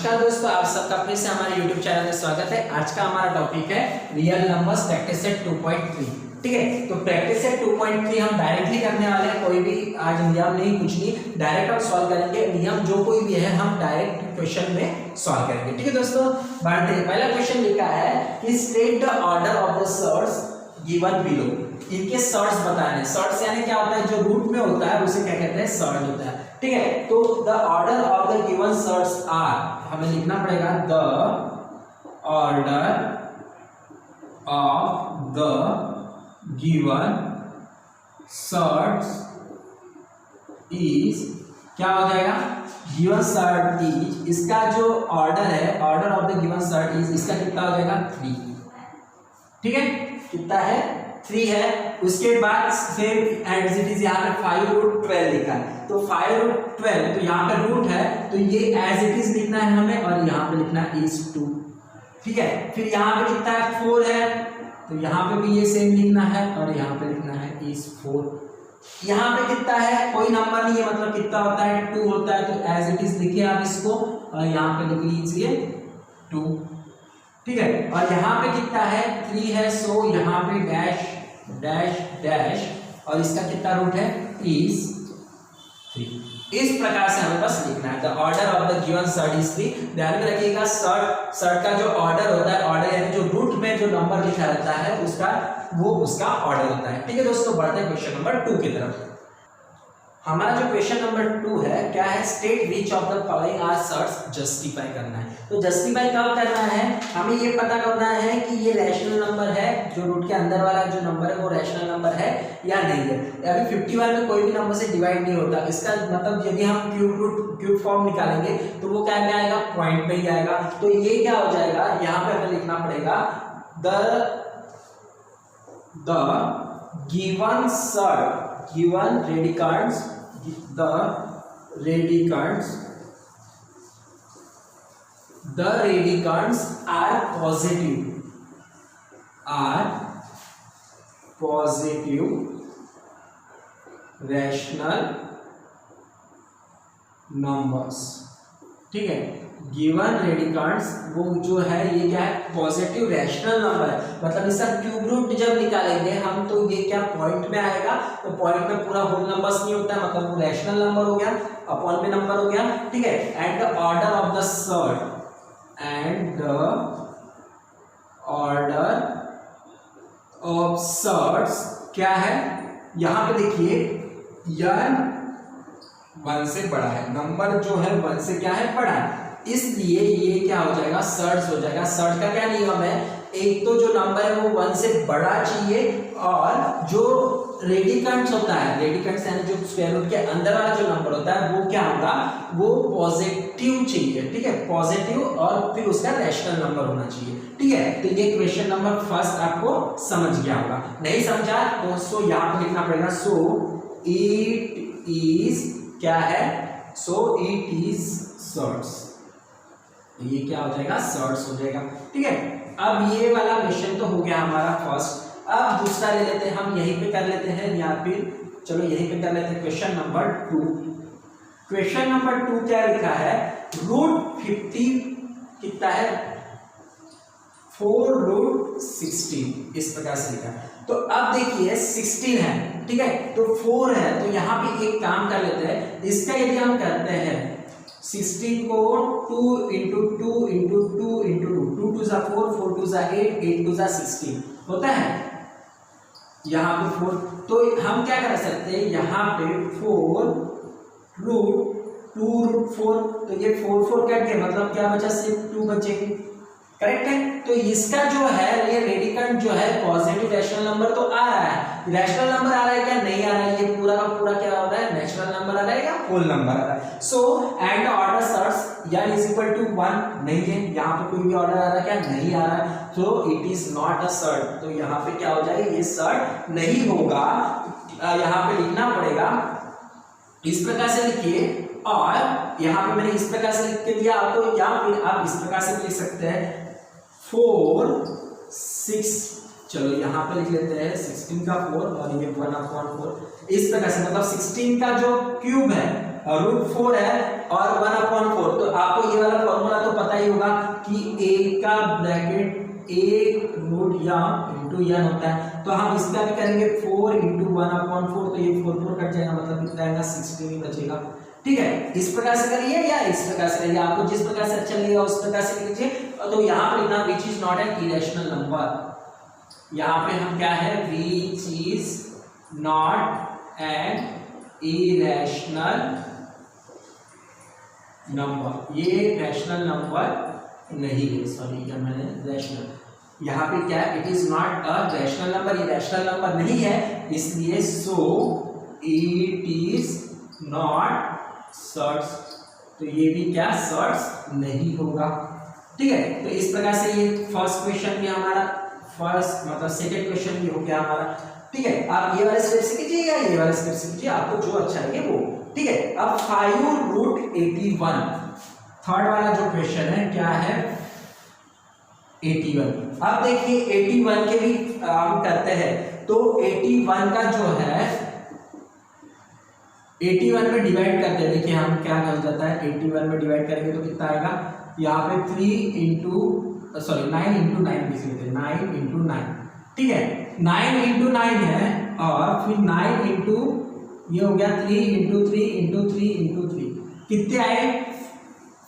नमस्कार दोस्तों, आप सबका फिर से हमारे YouTube चैनल में स्वागत है। आज का हमारा टॉपिक है रियल नंबर्स प्रैक्टिस सेट 2.3। ठीक है, तो प्रैक्टिस सेट 2.3 हम डायरेक्टली करने वाले हैं। कोई भी आज नियम नहीं, कुछ नहीं, डायरेक्ट हम सॉल्व करेंगे। नियम जो कोई भी है हम डायरेक्ट क्वेश्चन में सॉल्व करेंगे। ठीक है दोस्तों, बढ़ते हैं। पहला क्वेश्चन लिखा है कि state the order of the surds given below. इनके सर्ट्स बताने, सर्ट्स यानी क्या होता है, जो रूट में होता है उसे क्या कहते हैं, सर्ट होता है। ठीक है, तो the order of the given surds are, हमें लिखना पड़ेगा the order of the given surds is, क्या हो जाएगा, गिवन सर्ट इज, इसका जो ऑर्डर है, order of the given surd is, इसका कितना हो जाएगा 3। ठीक है, कितना है 3 है। उसके बाद सेम एज इट इज यहाँ पे 5√12 लिखा है, तो 5√12, तो यहाँ पे रूट है तो ये एज इट इज लिखना है हमें, और यहाँ पे लिखना है इज 2। ठीक है, फिर यहाँ पे कितना है 4 है, तो यहाँ पे भी ये सेम लिखना है, और यहाँ पे लिखना है इज 4। यहाँ पे कितना है, कोई नंबर नहीं है, मतलब कितना होता है 2 होता है, तो एज इट इज लिखिए आप इसको, और यहाँ पे लिख लीजिए 2। ठीक है, और यहाँ पे कितना है 3 है, सो यहाँ पे डैश डैश डैश, और इसका कितना रूट है इज 3। इस प्रकार से हमें बस लिखना है the order of the given surd is 3। ध्यान में रखिएगा, सर्ट का जो ऑर्डर होता है, ऑर्डर यानी जो रूट में जो नंबर लिखा रहता है उसका, वो उसका ऑर्डर होता है। ठीक है दोस्तों, बढ़ते हैं क्वेश्चन नंबर 2 की तरफ। हमारा जो क्वेश्चन नंबर 2 है, क्या है, state which of the following are surds, justify करना है। तो जस्टिफाई कब करना है, हमें ये पता करना है कि ये रैशनल नंबर है, जो रूट के अंदर वाला जो नंबर है वो रैशनल नंबर है या नहीं है। अभी 51 में कोई भी नंबर से डिवाइड नहीं होता, इसका मतलब यदि हम क्यूब फॉर्म निकालेंगे तो वो क्या में आएगा, पॉइंट पे ही आएगा। तो ये क्या हो जाएगा, यहाँ पे हमें लिखना पड़ेगा the given surd, given radicands, the radicands are positive rational numbers। ठीक है, गिवन रेडिकंड्स वो जो है ये क्या है, पॉजिटिव रैशनल नंबर है, मतलब इसका क्यूब रूट जब निकालेंगे हम तो ये क्या पॉइंट में आएगा, तो पॉइंट में पूरा होल नंबर्स नहीं होता है, मतलब वो रैशनल नंबर हो गया, अपॉन में नंबर हो गया। ठीक है, and the order of the surd, and the order of surds क्या है, यहां पे देखिए n 1 से बड़ा है, नंबर जो है 1 से क्या है, बड़ा है, इसलिए ये क्या हो जाएगा, सर्ट्स हो जाएगा। सर्ट का क्या नियम है, एक तो जो नंबर है वो 1 से बड़ा चाहिए, और जो रेडिकंड्स होता है, रेडिकंड्स यानी जो स्क्वायर रूट के अंदर वाला जो नंबर होता है वो क्या होगा, वो पॉजिटिव चाहिए। ठीक है, पॉजिटिव, और फिर उसका रैशनल नंबर होना चाहिए। ठीक है, तो ये क्वेश्चन नंबर फर्स्ट आपको समझ गया होगा, नहीं समझा तो सो यहाँ पे लिखना पड़ेगा, सो इट इज क्या है, सो इट इज सर्ट्स, ये क्या हो जाएगा, सर्ट्स हो जाएगा। ठीक है, अब ये वाला क्वेश्चन तो हो गया हमारा फर्स्ट। अब दूसरा ले लेते हैं, हम यहीं पे कर लेते हैं, या फिर चलो यहीं पे कर लेते हैं क्वेश्चन नंबर 2। क्वेश्चन नंबर 2 क्या लिखा है, √50 कितना है, 4√16, इस प्रकार से लिखा है। तो अब देखिए 16 है, ठीक है, तो 4 है, तो यहाँ पे एक काम कर लेते हैं, इसका यदि हम करते हैं 16 को 2 into 2 into 2 into 2, 2 2 जा 4, 4 2 जा 8, 8 2 जा 16 होता है, यहाँ पे 4, तो हम क्या कर सकते हैं, यहाँ पे 4√2√4, तो ये 4 4 कट के मतलब क्या बचा, सिर्फ 2 बचेगी। करेक्ट है, तो इसका जो है ये रेडिकंड जो है पॉजिटिव रैशनल नंबर तो आ रहा है, रैशनल नंबर आ रहा है क्या, नहीं आ रहा है, ये पूरा का पूरा क्या हो रहा है, नेचुरल नंबर आ रहा है या होल नंबर आ रहा है। सो एंड ऑर्डर सर्ट्स या इज इक्वल टू 1 नहीं है, यहाँ पे कोई भी ऑर्डर आ रहा है क्या, नहीं आ रहा है, so it is not a surd, तो यहाँ पे क्या हो जाएगा, ये सर्ट नहीं होगा। यहाँ पे लिखना पड़ेगा, इस प्रकार से लिखिए, और यहाँ पे मैंने इस प्रकार से लिख के दिया आपको, या फिर आप इस प्रकार से लिख सकते हैं 4 6, चलो यहाँ पे लिख लेते हैं 16 का 4, और ये 1/4, इस प्रकार से, मतलब 16 का जो क्यूब है √4 है और 1/4, तो आपको ये वाला फॉर्मूला तो कि a का ब्रैकेट एक रूट या इंटू n होता है, तो हम इसका भी करेंगे 4 इंटू 1/4, तो ये 4 कट जाएगा, मतलब कितना आएगा 16 ही बचेगा। ठीक है, इस प्रकार से करिए या इस प्रकार से करिए, आपको जिस प्रकार से अच्छा लगेगा उस प्रकार से कीजिए। तो यहाँ पर लिखना विच is not an irrational number, यहाँ पे हम क्या है which is not an irrational number, ये रैशनल नंबर नहीं है, सॉरी क्या मैंने रैशनल, यहाँ पे क्या है it is not a rational number, ये रैशनल नंबर नहीं है, इसलिए so it is not surds, तो ये भी क्या सर्ट्स नहीं होगा। ठीक है, तो इस प्रकार से ये फर्स्ट क्वेश्चन भी हमारा फर्स्ट मतलब सेकंड क्वेश्चन भी हो गया हमारा। ठीक है, आप ये वाले स्टेप से कीजिए या ये वाले स्टेप से कीजिए, आपको जो अच्छा लगे वो। ठीक है, अब 5√81 थर्ड वाला जो क्वेश्चन है क्या है 81। अब देखिए 81 के भी हम करते हैं, तो 81 का जो है 81 में डिवाइड करते हैं, देखिए हम क्या हो जाता है 81 में डिवाइड करेंगे तो कितना आएगा, यहाँ पे 9 इंटू 9 लिख लेते हैं, 9 इंटू 9। ठीक है, 9 इंटू 9 है, और फिर 9 इंटू ये हो गया 3 इंटू 3 इंटू 3 इंटू 3, कितने आए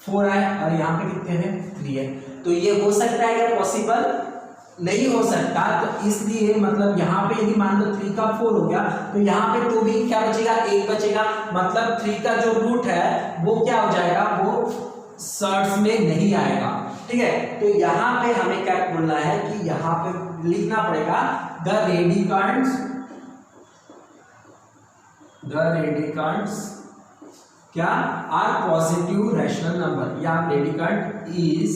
4 आए, और यहाँ पे कितने हैं 3 है। तो ये हो सकता है क्या पॉसिबल नहीं हो सकता, तो इसलिए मतलब यहाँ पे यदि मान लो 3 का 4 हो गया, तो यहाँ पे तो भी क्या बचेगा 1 बचेगा, मतलब 3 का जो रूट है वो क्या हो जाएगा, वो सर्ट्स में नहीं आएगा। ठीक है, तो यहाँ पे हमें क्या बोलना है कि यहाँ पे लिखना पड़ेगा द रेडिकंट्स क्या आर पॉजिटिव रैशनल नंबर, या रेडिकंट इज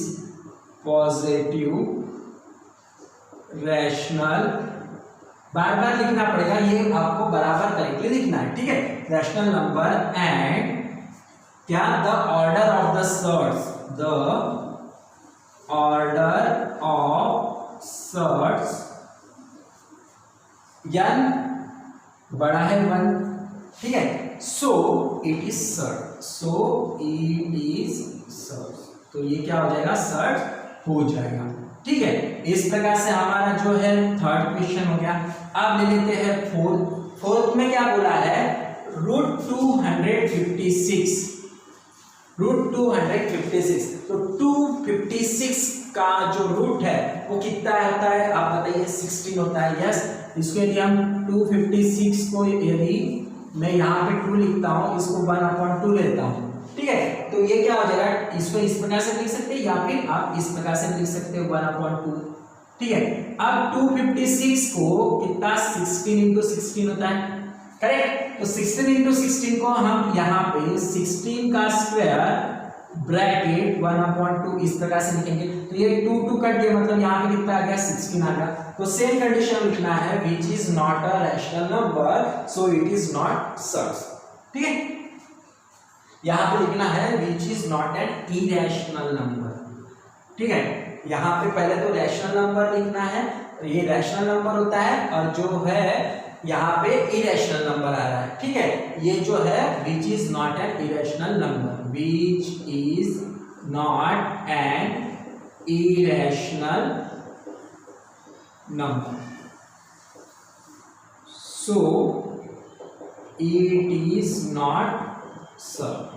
पॉजिटिव रैशनल, बार बार लिखना पड़ेगा, ये आपको बराबर करेक्टली लिखना है। ठीक है, रैशनल नंबर एंड क्या the order of the surds, the order of surds n बड़ा है 1। ठीक है, so it is surd, so it is surd, तो ये क्या हो जाएगा सर्ट हो जाएगा। ठीक है, इस प्रकार से हमारा जो है थर्ड क्वेश्चन हो गया। अब ले लेते हैं फोर्थ में क्या बोला है √256, तो 256 का जो रूट है वो कितना होता है आप बताइए, 16 होता है। यस, इसको यदि हम 256 को यदि मैं यहाँ पे 2 लिखता हूँ, इसको 1/2 लेता हूँ। ठीक है, तो ये क्या हो जाएगा, इसको इस प्रकार से लिख सकते हैं या फिर आप इस प्रकार से लिख सकते हो 1/2। ठीक है, अब 256 को कितना 16 इंटू 16 होता है, करेक्ट, तो 16 इंटू 16 को हम यहाँ पे 16 का स्क्वायर ब्रैकेट 1/2 इस प्रकार से लिखेंगे, तो ये 2 कट गया, मतलब यहाँ पे कितना आ गया 16 आ गया। तो सेम कंडीशन लिखना है which is not a rational number, so it is not surds. ठीक है, यहाँ पे लिखना है which is not an irrational number. ठीक है, यहाँ पे पहले तो रैशनल नंबर लिखना है, ये रैशनल नंबर होता है, और जो है यहाँ पे इरेशनल नंबर आ रहा है। ठीक है, ये जो है which is not an irrational number, which is not an irrational number, so it is not surd,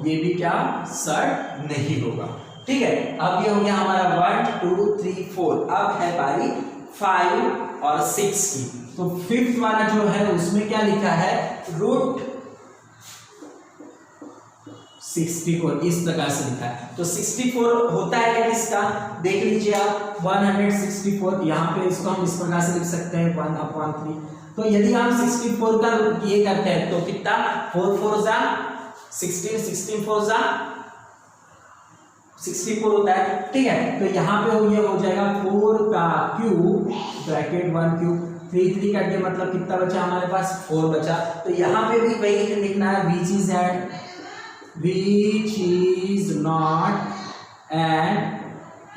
ये भी क्या सर्ट नहीं होगा। ठीक है, अब ये हो गया हमारा 1 2 3 4। अब है बारी 5 और 6 की, तो फिफ्थ वाला जो है उसमें क्या लिखा है √64, इस प्रकार से लिखा है। तो 64 होता है क्या किसका, देख लीजिए आप 164, यहाँ पे इसको हम इस प्रकार से लिख सकते हैं 1/3। तो यदि हम 64 का ये करते हैं तो कितना 4 4 जा 16, 16 4 जा 64 होता है। ठीक है, तो यहाँ पे ये हो जाएगा 4 का क्यूब ब्रैकेट 1 क्यूब, 3 3 काट के मतलब कितना बचा हमारे पास 4 बचा। तो यहाँ पे भी वही लिखना है which is not an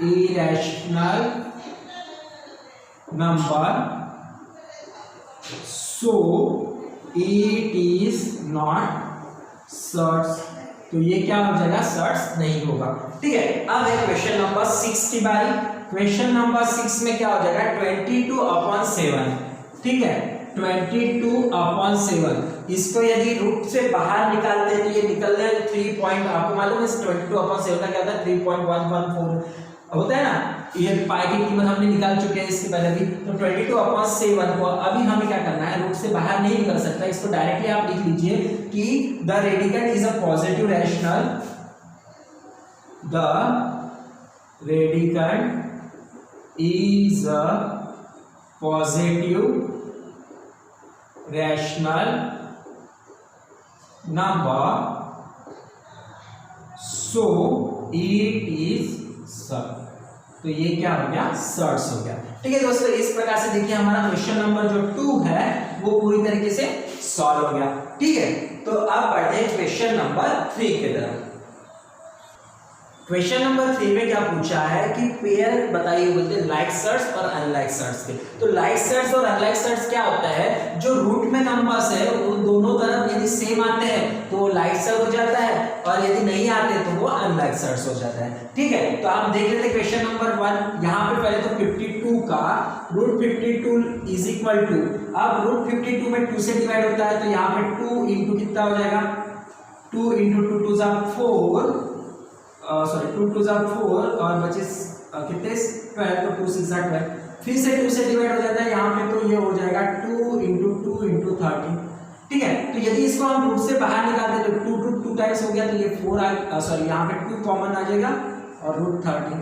irrational number, so it is not surds, तो ये क्या हो जाएगा, सर्ट्स नहीं होगा। ठीक है, अब है क्वेश्चन नंबर 6 की बारी। क्वेश्चन नंबर 6 में क्या हो जाएगा, 22/7। ठीक है, 22/7 इसको यदि रूट से बाहर निकालते हैं तो ये निकल रहा है 3 पॉइंट, आपको मालूम है 22/7 का क्या होता है, 3.114 होता है ना। ये पाई की कीमत हमने निकाल चुके हैं इसके पहले भी। तो 22/7 को अभी हमें क्या करना है, रूट से बाहर नहीं निकल सकता, इसको डायरेक्टली आप लिख लीजिए कि the radicand is a positive rational, the radicand is a positive rational number, so it is sub। तो ये क्या हो गया, सर्ट्स हो गया। ठीक है दोस्तों, इस प्रकार से देखिए हमारा क्वेश्चन नंबर जो 2 है वो पूरी तरीके से सॉल्व हो गया। ठीक है, तो अब बढ़ते हैं क्वेश्चन नंबर 3 की तरफ। क्वेश्चन नंबर 3 में क्या पूछा है कि पेयर बताइए, बोलते हैं लाइक सर्ट्स और अनलाइक सर्ट्स के। तो लाइक सर्ट्स और अनलाइक सर्ट्स क्या होता है, जो रूट में नंबर्स है वो दोनों तरफ यदि सेम आते हैं तो वो लाइक सर्ट हो जाता है, और यदि नहीं आते तो वो अनलाइक सर्ट्स हो जाता है। ठीक है, तो आप देख लेते हैं क्वेश्चन नंबर 1। यहाँ पे पहले तो 52 का रूट 52 इज इक्वल टू, अब रूट 52 में 2 से डिवाइड होता है तो यहाँ पे 2 इंटू कितना हो जाएगा, 2 इंटू 2 टू 4, सॉरी 2 टू 4 और बचे कितने 12, तो 2 6 12, फिर से 2 से डिवाइड हो जाता है यहाँ पे, तो ये हो जाएगा 2 इंटू 2 इंटू 13। ठीक है, तो यदि इसको हम रूट से बाहर निकालते हैं तो 2 टाइम्स हो गया, तो ये 4 सॉरी यहाँ पे 2 कॉमन आ जाएगा और रूट 13।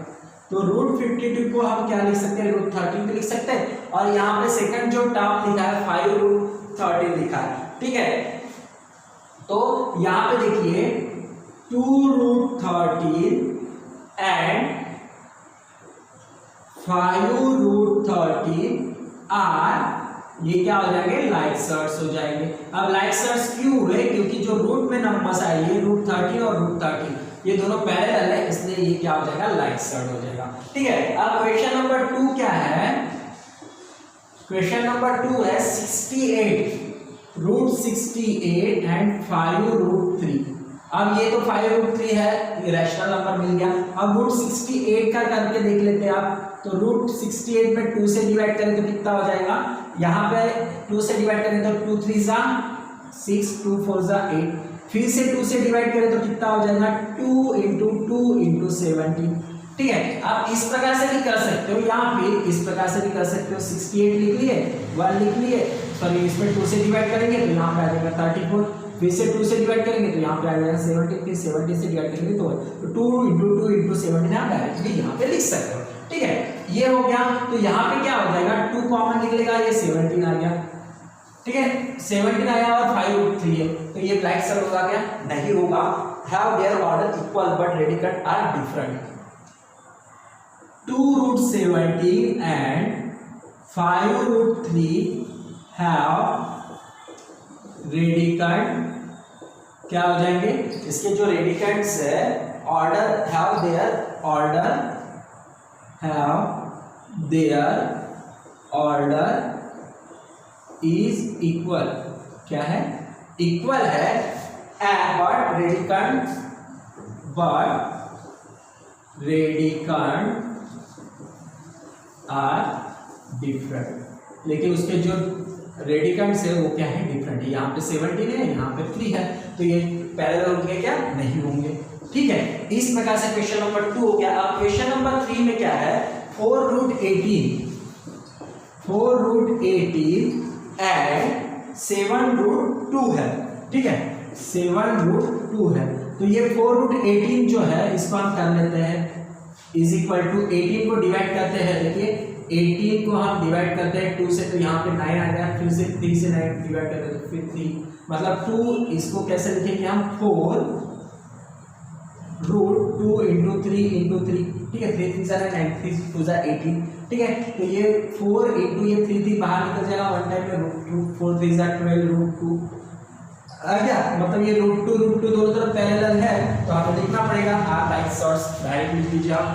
तो रूट 52 को हम क्या लिख सकते हैं, रूट 13 पे लिख सकते हैं, और यहाँ पे सेकंड जो टर्म लिखा है 5 रूट 13 लिखा है। ठीक है, तो यहाँ पे देखिए 2 रूट 13 एंड 5 रूट 13 आर, ये क्या हो जाएंगे, लाइक सर्ट्स हो जाएंगे। अब लाइक सर्ट्स क्यों हुए, क्योंकि जो रूट में नंबर्स आए ये रूट 13 और रूट 13 ये दोनों पैरेलल है, इसलिए ये क्या हो जाएगा, लाइक सर्ट हो जाएगा। ठीक है, अब क्वेश्चन नंबर 2 क्या है, क्वेश्चन नंबर 2 है 68 रूट 68 एंड 5 रूट 3। अब ये तो 5 रूट 3 है, ये रैशनल नंबर मिल गया। अब रूट 68 का करके देख लेते हैं आप, तो रूट 68 में 2 से डिवाइड करें तो कितना हो जाएगा, यहाँ पे 2 से डिवाइड करें तो 2 3 जा 6, 2 4 जा 8, फिर से 2 से डिवाइड करें तो कितना हो जाएगा, 2 इंटू 2 इंटू 17। ठीक है, आप इस प्रकार से भी कर सकते हो, यहाँ पे इस प्रकार से भी कर सकते हो, 68 लिख लिए, 1 लिख लिए, सॉरी इसमें 2 से डिवाइड करेंगे तो यहाँ पे आ जाएगा 34, फिर से 2 से डिवाइड करेंगे तो यहाँ पे आ जाएगा 70, फिर 70 से डिवाइड करेंगे तो 2 इंटू 2 इंटू 70 आप डायरेक्टली यहाँ पे लिख सकते हो। ठीक है, ये हो गया। तो यहाँ पे क्या हो जाएगा, 2 कॉमन निकलेगा, ये 17 आ गया। ठीक है, 17 आया और 5 रूट 3 है, तो ये लाइक सर्ट होगा क्या, नहीं होगा। Have their order equal but radicand are different. 2 root 17 and 5 root 3 have radicand, क्या हो जाएंगे, इसके जो रेडिकंड्स है order, have their order is equal, क्या है, इक्वल है, बट रेडिकंड आर डिफरेंट। लेकिन उसके जो रेडिकंड्स है वो क्या है, डिफरेंट है। यहाँ पे 17 है, यहाँ पे 3 है, तो ये पैरेलल होंगे क्या, नहीं होंगे। ठीक है, इस प्रकार से क्वेश्चन नंबर 2 हो गया। अब क्वेश्चन नंबर 3 में क्या है, 4 रूट 18 एंड 7 रूट 2 है। ठीक है, 7 रूट 2 है, तो ये 4 रूट 18 जो है इसको हम कर लेते हैं इज इक्वल टू 18 को डिवाइड करते हैं। देखिए 18 को हम डिवाइड करते हैं 2 से, तो यहाँ पे 9 आ गया, फिर से 3 से 9 डिवाइड करते हैं तो फिर 3, मतलब 2, इसको कैसे लिखेंगे हम, 4 रूट 2 इंटू 3 इंटू 3। ठीक है, 3 3 जा 9, 3 2 जा 18। ठीक है, तो ये 4 इंटू ये 3 3 बाहर निकल जाएगा, वन टाइम में रूट 2, 4 3 जा 12 रूट 2 आ गया। मतलब ये रूट 2 दोनों तरफ पैरेलल है, तो हमें लिखना पड़ेगा, आप लाइक सर्ट्स डायरेक्ट लिख लीजिए आप,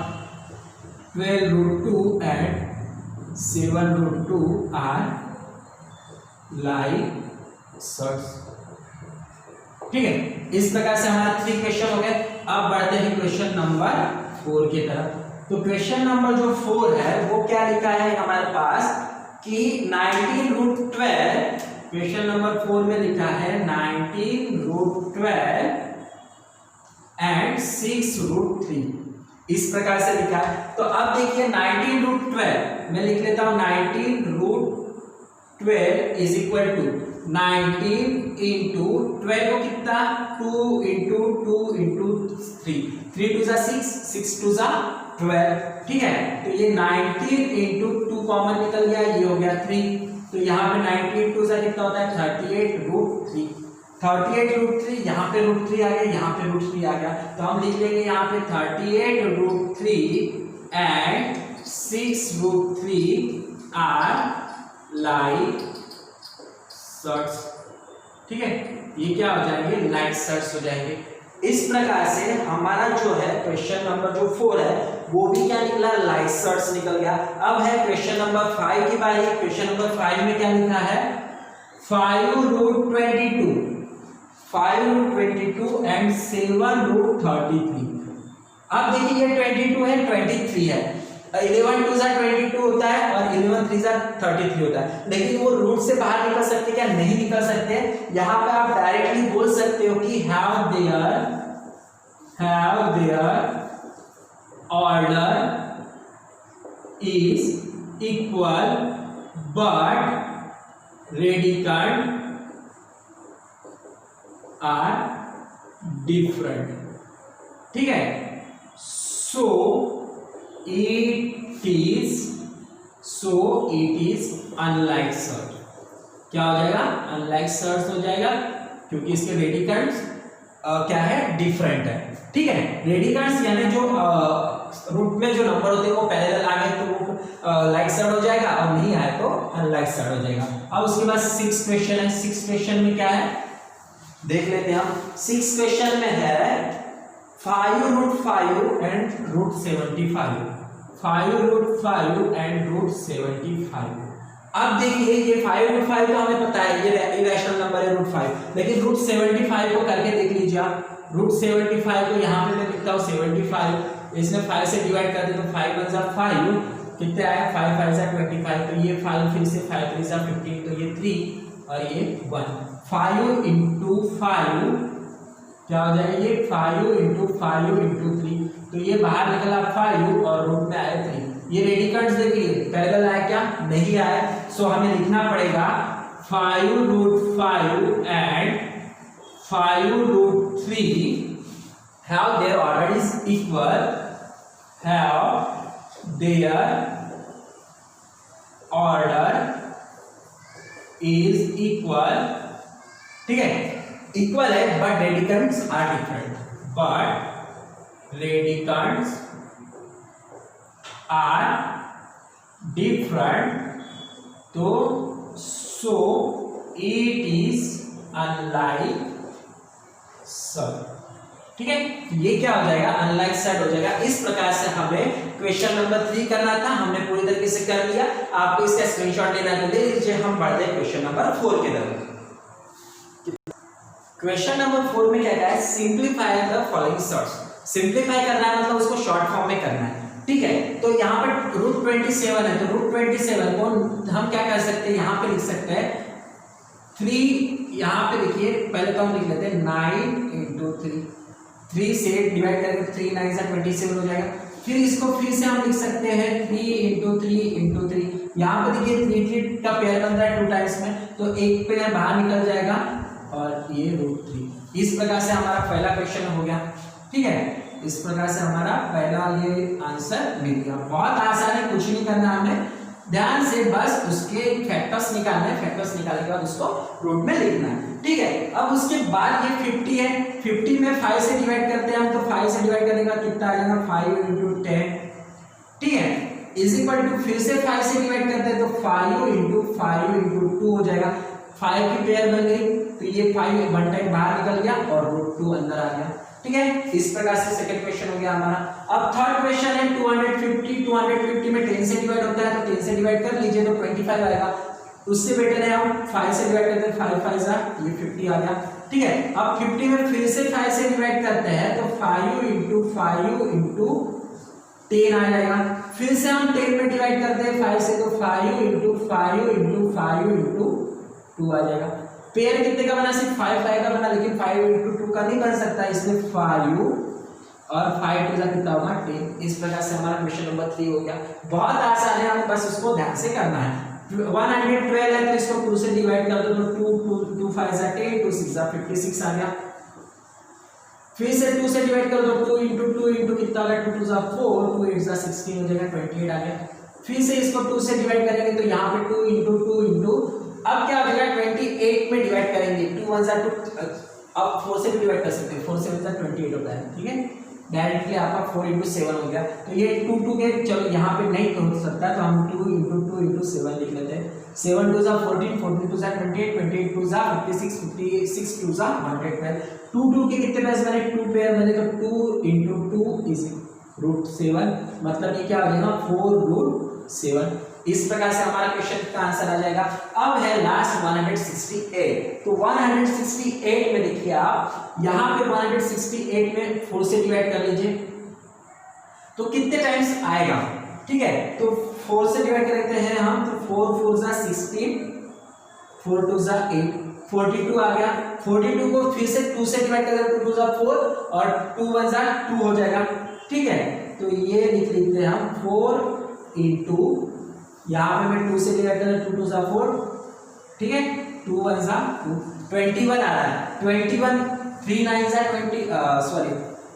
12 root 2 and 7 root 2 are like surds. ठीक है, इस प्रकार से हमारा 3 क्वेश्चन हो गए। अब बढ़ते हैं क्वेश्चन नंबर 4 की तरफ। तो क्वेश्चन नंबर जो 4 है वो क्या लिखा है हमारे पास कि 19√12, क्वेश्चन नंबर 4 में लिखा है 19√12 एंड 6√3, इस प्रकार से लिखा है। तो अब देखिए 19√12 मैं लिख लेता हूं, 19√12 इज इक्वल टू 19 इंटू 12 को कितना 2 इंटू 2 इंटू 3, 3 2 जा 6, 6 2 जा 12, ठीक है। तो ये 19 इंटू 2 कॉमन निकल गया, ये हो गया 3। तो यहाँ पे 19 2 जा कितना होता है 38√3, 38√3, यहाँ पे √3 आ गया, यहाँ पे √3 आ गया। तो हम लिख लेंगे यहाँ पे 38√3 एंड 6√3 आर लाइक सर्ट्स, ठीक है। ये क्या हो जाएंगे, लाइक सर्ट्स हो जाएंगे। इस प्रकार से हमारा जो है क्वेश्चन नंबर जो 4 है वो भी क्या निकला, लाइक सर्ट्स निकल गया। अब है क्वेश्चन नंबर 5 की बारी। क्वेश्चन नंबर 5 में क्या लिखा है 5√22, 5√22 एंड 7√33। अब देखिए ये 22 है, 23 है, 11 2 जा 22 होता है और 11 3 जा 33 होता है, लेकिन वो रूट से बाहर निकल सकते क्या, नहीं निकल सकते। यहाँ पे आप डायरेक्टली बोल सकते हो कि have their order is equal but radicand are different, ठीक है। सो it is unlike search, क्या हो जाएगा, unlike search हो जाएगा, क्योंकि इसके रेडिकंड्स क्या है, डिफरेंट है, ठीक है। रेडिकंड्स यानी जो रूट में जो नंबर होते हैं वो पैरेलल आ गए तो वो लाइक सर्च हो जाएगा, और नहीं आए तो अनलाइक सर्च हो जाएगा। अब उसके बाद 6 क्वेश्चन है। 6 क्वेश्चन में क्या है देख लेते हैं हम। 6 क्वेश्चन में है 5√5 एंड √75, 5√5 एंड √75। अब देखिए ये 5√5 तो हमें पता है ये इरेशनल नंबर है √5, लेकिन √75 को करके देख लीजिए आप। √75 को यहाँ पे मैं लिखता हूँ 75, इसमें 5 से डिवाइड कर दे तो 5 1 जा 5, कितने आया 5 5 जा 25, तो ये 5 फिर से 5 3 जा 15, तो ये 3 और ये 1। 5 इंटू 5 क्या हो जाएगा, ये 5 इंटू 5 इंटू 3, तो ये बाहर निकला 5 और रूट में आया 3। ये रेडिकंड्स देखिए पैरेलल आया क्या, नहीं आया। सो हमें लिखना पड़ेगा 5√5 and 5√3 have their order is equal, have their order is equal, ठीक है, इक्वल है but radicands are different, but radicands are different, तो so it is unlike surd, ठीक है। ये क्या हो जाएगा, अनलाइक सर्ट हो जाएगा। इस प्रकार से हमें क्वेश्चन नंबर 3 करना था, हमने पूरी तरीके से कर लिया। आपको इसका स्क्रीनशॉट लेना है तो ले लीजिए। हम बढ़ते हैं क्वेश्चन नंबर 4 की तरफ। क्वेश्चन नंबर 4 में क्या है, सिंप्लीफाई द फॉलोइंग सर्ट्स। सिंप्लीफाई करना है मतलब उसको शॉर्ट फॉर्म में करना है, ठीक है। तो यहाँ पर √27 है, तो √27 को हम क्या कर सकते हैं, यहाँ पे लिख सकते हैं 3, यहाँ पे देखिए पहले तो हम लिख लेते हैं 9 इंटू 3, 3 से डिवाइड करके 3 9 से 27 हो जाएगा। फिर इसको फिर से हम लिख सकते हैं 3 इंटू 3 इंटू 3, यहाँ पे देखिए 3 3 का पेयर बन रहा है 2 टाइम्स में, तो एक पेयर बाहर निकल जाएगा और ये √3। इस प्रकार से हमारा पहला क्वेश्चन हो गया, ठीक है। इस प्रकार से हमारा पहला ये आंसर मिल गया। बहुत आसान है, कुछ नहीं करना हमें, ध्यान से बस उसके फैक्टर्स निकालना है, फैक्टर्स निकालने के बाद उसको रूट में लिखना है, ठीक है। अब उसके बाद ये 50 है, 50 में 5 से डिवाइड करते हैं हम, तो 5 से डिवाइड करने का कितना आ जाएगा 5 इंटू 10, ठीक है, इज इक्वल टू फिर से 5 से डिवाइड करते हैं तो 5 इंटू 5 इंटू 2 हो जाएगा। 5 की पेयर बन गई, तो ये 5 1 टाइम बाहर निकल गया और √2 अंदर आ गया, ठीक है। इस प्रकार से सेकंड क्वेश्चन हो गया हमारा। अब थर्ड क्वेश्चन है 250 में 10 से डिवाइड होता है, तो 10 से डिवाइड कर लीजिए तो 25 आएगा। उससे बेटर है हम 5 से डिवाइड करते हैं, 5 5 जा ये 50 आ गया। ठीक है। अब 50 में फिर से 5 से डिवाइड करते हैं तो 5 इंटू 10 आ जाएगा। फिर से हम 10 में डिवाइड करते हैं 5 से तो 5 इंटू 2 आ जाएगा। पेयर कितने का बना? सिर्फ 5 का बना, लेकिन 5 इंटू 2 का नहीं बन सकता, इसलिए 5 और 5 टू कितना होगा 10। इस प्रकार से हमारा क्वेश्चन नंबर 3 हो गया। बहुत आसान है, हमें बस उसको ध्यान से करना है। 112 है तो इसको 2 से डिवाइड कर दो तो 2 5 जा 10, 2 6 जा 56 आ गया। फिर से 2 से डिवाइड कर दो 2 इंटू कितना आ गया 2 2 जा 4, 2 8 जा 16 हो जाएगा, 28 आ गया। फिर से इसको 2 से डिवाइड करेंगे तो यहाँ पे 2 इंटू अब क्या हो जाएगा 28 में डिवाइड करेंगे, 2 1 जा 2, अब 4 से भी डिवाइड कर सकते हैं, 4 से 28 होता है, ठीक है। डायरेक्टली आपका 4 इंटू 7 हो गया। तो ये 2 के चलो यहाँ पे नहीं हो सकता तो हम 2 इंटू 7 लिख लेते हैं। 7 2 जा 14, 14 2 जा 28, 28 2 जा 56, 56 2 जा 112। 2 के कितने पेयर बने? 2 पेयर बने तो 2 इंटू 2 इज √7, मतलब ये क्या हो जाएगा 4√7। इस प्रकार से हमारा क्वेश्चन का आंसर आ जाएगा। अब है लास्ट 168। तो 168 में देखिए आप यहाँ पे 168 में 4 से डिवाइड कर लीजिए तो कितने टाइम्स आएगा, ठीक है। तो 4 से डिवाइड करते हैं हम तो 4 4 जा 16, 4 2 जा 8, 42 आ गया। 42 को फिर से 2 से डिवाइड करें तो 2 जा 4 और 2 1 जा 2 हो जाएगा, ठीक है। तो ये लिख लेते हैं हम 4 इंटू, यहाँ पे मैं 2 से डिवाइड करें 2 2 जा 4, ठीक है, 2 1 जा 2, 21 आ रहा है। 21 3 9 जा 20 सॉरी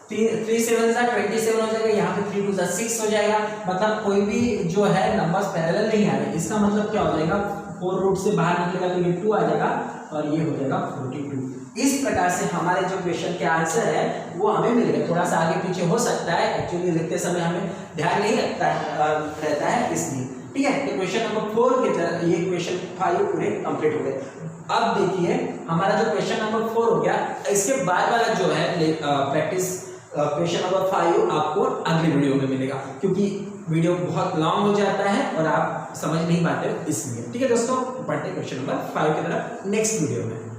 3 7 जा 27 हो जाएगा। यहाँ पे 3 2 जा 6 हो जाएगा। मतलब कोई भी जो है नंबर्स पैरेलल नहीं आ रहे। इसका मतलब क्या हो जाएगा 4 रूट से बाहर निकलेगा तो ये 2 आ जाएगा और ये हो जाएगा 42। इस प्रकार से हमारे जो क्वेश्चन के आंसर है वो हमें मिल गए। थोड़ा सा आगे पीछे हो सकता है, एक्चुअली लिखते समय हमें ध्यान नहीं रहता है इसलिए, ठीक है। तो क्वेश्चन नंबर 4 की तरह ये क्वेश्चन 5 पूरे कंप्लीट हो गए। अब देखिए हमारा जो क्वेश्चन नंबर 4 हो गया, इसके बाद वाला जो है प्रैक्टिस क्वेश्चन नंबर 5 आपको अगली वीडियो में मिलेगा, क्योंकि वीडियो बहुत लॉन्ग हो जाता है और आप समझ नहीं पाते इसलिए, ठीक है दोस्तों। बढ़ते क्वेश्चन नंबर 5 की तरफ नेक्स्ट वीडियो में।